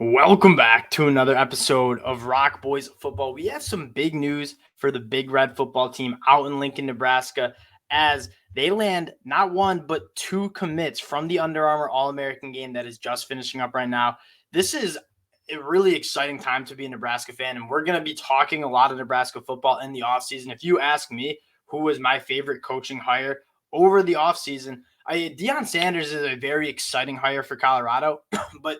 Welcome back to another episode of ROC Boys Football. We have some big news for the Big Red football team out in Lincoln, Nebraska, as they land not one, but two commits from the Under Armour All-American game that is just finishing up right now. This is a really exciting time to be a Nebraska fan, and we're going to be talking a lot of Nebraska football in the offseason. If you ask me who was my favorite coaching hire over the offseason, Deion Sanders is a very exciting hire for Colorado, but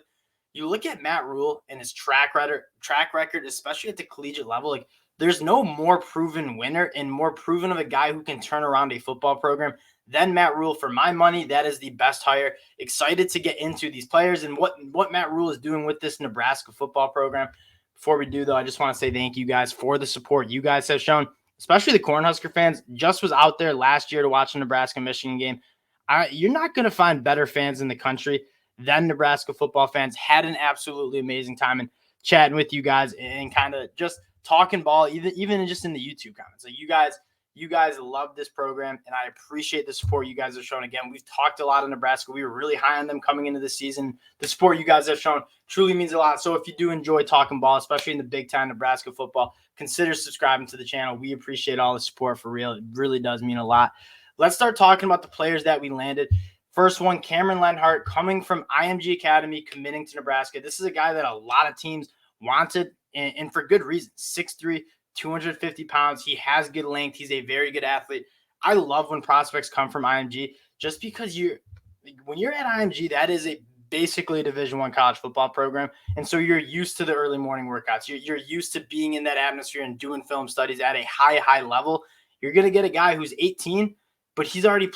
you look at Matt Rhule and his track record, especially at the collegiate level, like there's no more proven winner and more proven of a guy who can turn around a football program than Matt Rhule. For my money, that is the best hire. Excited to get into these players and what Matt Rhule is doing with this Nebraska football program. Before we do, though, I just want to say thank you guys for the support you guys have shown, especially the Cornhusker fans. Just was out there last year to watch a Nebraska-Michigan game. You're not going to find better fans in the country than Nebraska football fans. Had an absolutely amazing time and chatting with you guys and kind of just talking ball, even just in the YouTube comments. Like you guys love this program, and I appreciate the support you guys have shown. Again, we've talked a lot of Nebraska. We were really high on them coming into the season. The support you guys have shown truly means a lot. So if you do enjoy talking ball, especially in the Big Time Nebraska football, consider subscribing to the channel. We appreciate all the support for real. It really does mean a lot. Let's start talking about the players that we landed. First one, Cameron Lenhardt, coming from IMG Academy, committing to Nebraska. This is a guy that a lot of teams wanted, and for good reason. 6'3", 250 pounds. He has good length. He's a very good athlete. I love when prospects come from IMG just because when you're at IMG, that is basically a Division I college football program. And so you're used to the early morning workouts. You're used to being in that atmosphere and doing film studies at a high level. You're going to get a guy who's 18, but he's already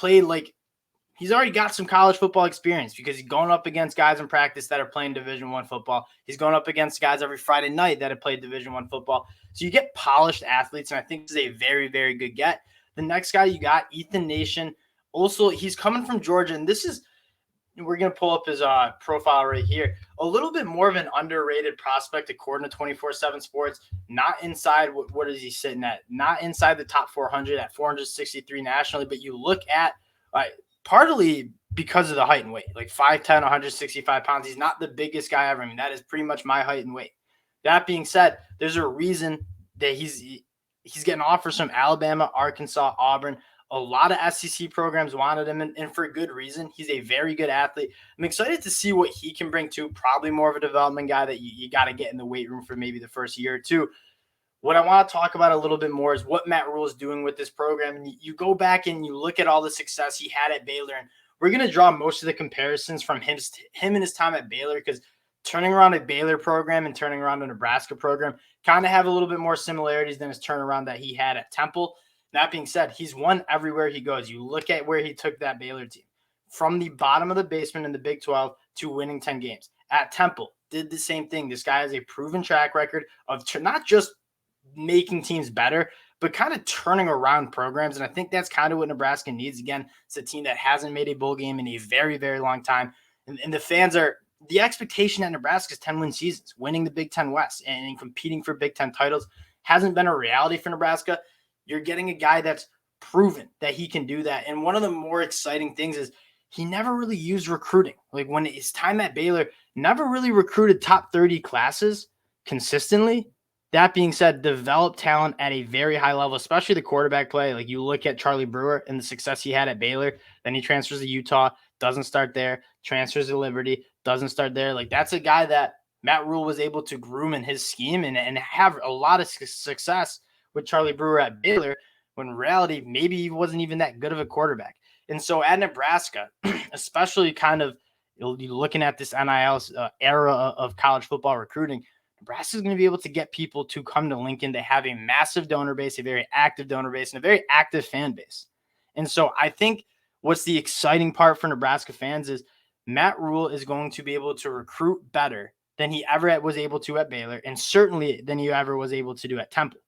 got some college football experience because he's going up against guys in practice that are playing Division I football. He's going up against guys every Friday night that have played Division I football. So you get polished athletes, and I think this is a very, very good get. The next guy you got, Ethan Nation. Also, he's coming from Georgia, and we're going to pull up his profile right here. A little bit more of an underrated prospect according to 24/7 Sports. Not inside, what is he sitting at? Not inside the top 400 at 463 nationally, but you look at partly because of the height and weight, like 5'10", 165 pounds. He's not the biggest guy ever. I mean, that is pretty much my height and weight. That being said, there's a reason that he's getting offers from Alabama, Arkansas, Auburn. A lot of SEC programs wanted him, and for good reason. He's a very good athlete. I'm excited to see what he can bring to. Probably more of a development guy that you got to get in the weight room for maybe the first year or two. What I want to talk about a little bit more is what Matt Rhule is doing with this program. And you go back and you look at all the success he had at Baylor, and we're going to draw most of the comparisons from him and his time at Baylor, because turning around a Baylor program and turning around a Nebraska program kind of have a little bit more similarities than his turnaround that he had at Temple. That being said, he's won everywhere he goes. You look at where he took that Baylor team from the bottom of the basement in the Big 12 to winning 10 games. At Temple, did the same thing. This guy has a proven track record of not just making teams better, but kind of turning around programs. And I think that's kind of what Nebraska needs. Again, it's a team that hasn't made a bowl game in a very, very long time. And the fans the expectation at Nebraska is 10-win seasons, winning the Big Ten West and competing for Big Ten titles hasn't been a reality for Nebraska. You're getting a guy that's proven that he can do that. And one of the more exciting things is he never really used recruiting. Like when his time at Baylor, never really recruited top 30 classes consistently. That being said, develop talent at a very high level, especially the quarterback play. Like you look at Charlie Brewer and the success he had at Baylor, then he transfers to Utah, doesn't start there, transfers to Liberty, doesn't start there. Like that's a guy that Matt Rhule was able to groom in his scheme and have a lot of success with Charlie Brewer at Baylor, when in reality, maybe he wasn't even that good of a quarterback. And so at Nebraska, especially kind of looking at this NIL era of college football recruiting, Nebraska is going to be able to get people to come to Lincoln. They have a massive donor base, a very active donor base, and a very active fan base. And so I think what's the exciting part for Nebraska fans is Matt Rhule is going to be able to recruit better than he ever was able to at Baylor, and certainly than he ever was able to do at Temple.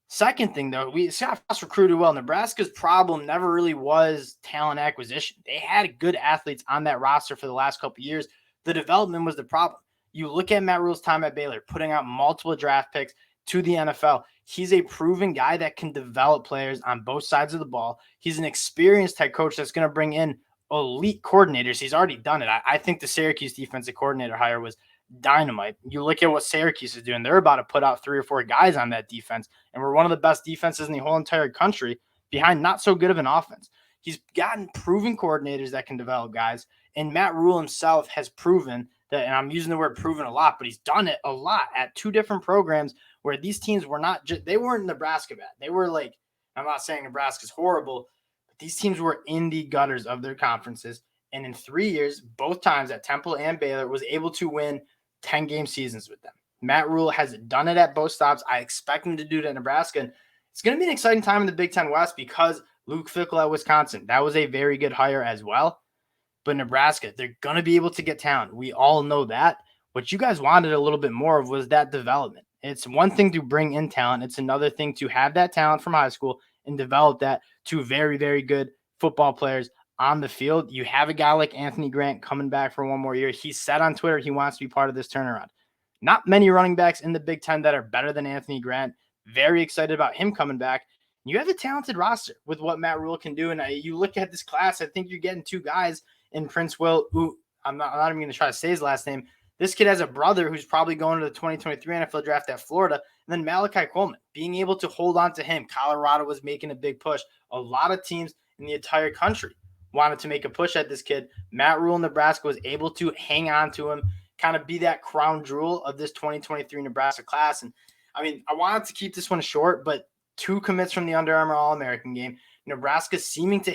Second thing, though, Scott Frost recruited well. Nebraska's problem never really was talent acquisition. They had good athletes on that roster for the last couple of years. The development was the problem. You look at Matt Rhule's time at Baylor, putting out multiple draft picks to the NFL. He's a proven guy that can develop players on both sides of the ball. He's an experienced head coach that's going to bring in elite coordinators. He's already done it. I think the Syracuse defensive coordinator hire was dynamite. You look at what Syracuse is doing. They're about to put out 3 or 4 guys on that defense, and we're one of the best defenses in the whole entire country behind not so good of an offense. He's gotten proven coordinators that can develop guys, and Matt Rhule himself has proven that, and I'm using the word proven a lot, but he's done it a lot at 2 different programs where these teams were not just, they weren't Nebraska bad. They were like, I'm not saying Nebraska's horrible, but these teams were in the gutters of their conferences. And in 3 years, both times at Temple and Baylor, was able to win 10-game seasons with them. Matt Rhule has done it at both stops. I expect him to do it at Nebraska. And it's going to be an exciting time in the Big Ten West because Luke Fickell at Wisconsin, that was a very good hire as well. But Nebraska, they're going to be able to get talent. We all know that. What you guys wanted a little bit more of was that development. It's one thing to bring in talent. It's another thing to have that talent from high school and develop that to very, very good football players on the field. You have a guy like Anthony Grant coming back for one more year. He said on Twitter he wants to be part of this turnaround. Not many running backs in the Big Ten that are better than Anthony Grant. Very excited about him coming back. You have a talented roster with what Matt Rhule can do. And you look at this class, I think you're getting 2 guys in Prince Will. Ooh, I'm not even going to try to say his last name. This kid has a brother who's probably going to the 2023 NFL draft at Florida. And then Malachi Coleman, being able to hold on to him. Colorado was making a big push. A lot of teams in the entire country wanted to make a push at this kid. Matt Rhule, Nebraska, was able to hang on to him, kind of be that crown jewel of this 2023 Nebraska class. And I mean, I wanted to keep this one short, but 2 commits from the Under Armour All-American game. Nebraska seeming to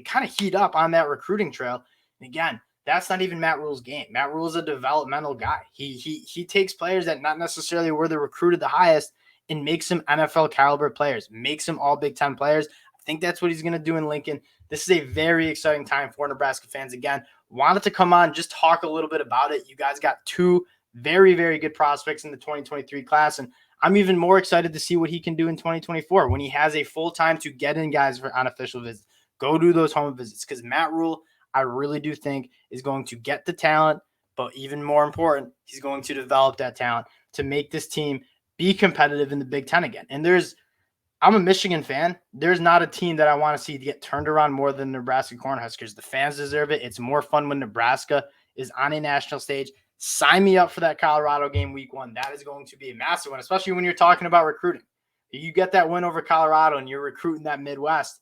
kind of heat up on that recruiting trail. And again, that's not even Matt Rhule's game. Matt Rhule's a developmental guy. He takes players that not necessarily were the recruited the highest and makes them NFL caliber players, makes them all Big Ten players. I think that's what he's going to do in Lincoln. This is a very exciting time for Nebraska fans. Again, wanted to come on, just talk a little bit about it. You guys got 2 very, very good prospects in the 2023 class, and I'm even more excited to see what he can do in 2024 when he has a full time to get in guys for unofficial visits. Go do those home visits because Matt Rhule, I really do think, is going to get the talent, but even more important, he's going to develop that talent to make this team be competitive in the Big Ten again. And I'm a Michigan fan. There's not a team that I want to see get turned around more than Nebraska Cornhuskers. The fans deserve it. It's more fun when Nebraska is on a national stage. Sign me up for that Colorado game week 1. That is going to be a massive one, especially when you're talking about recruiting. If you get that win over Colorado and you're recruiting that Midwest,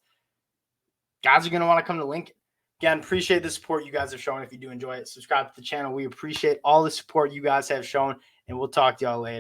guys are going to want to come to Lincoln. Again, appreciate the support you guys have shown. If you do enjoy it, subscribe to the channel. We appreciate all the support you guys have shown, and we'll talk to y'all later.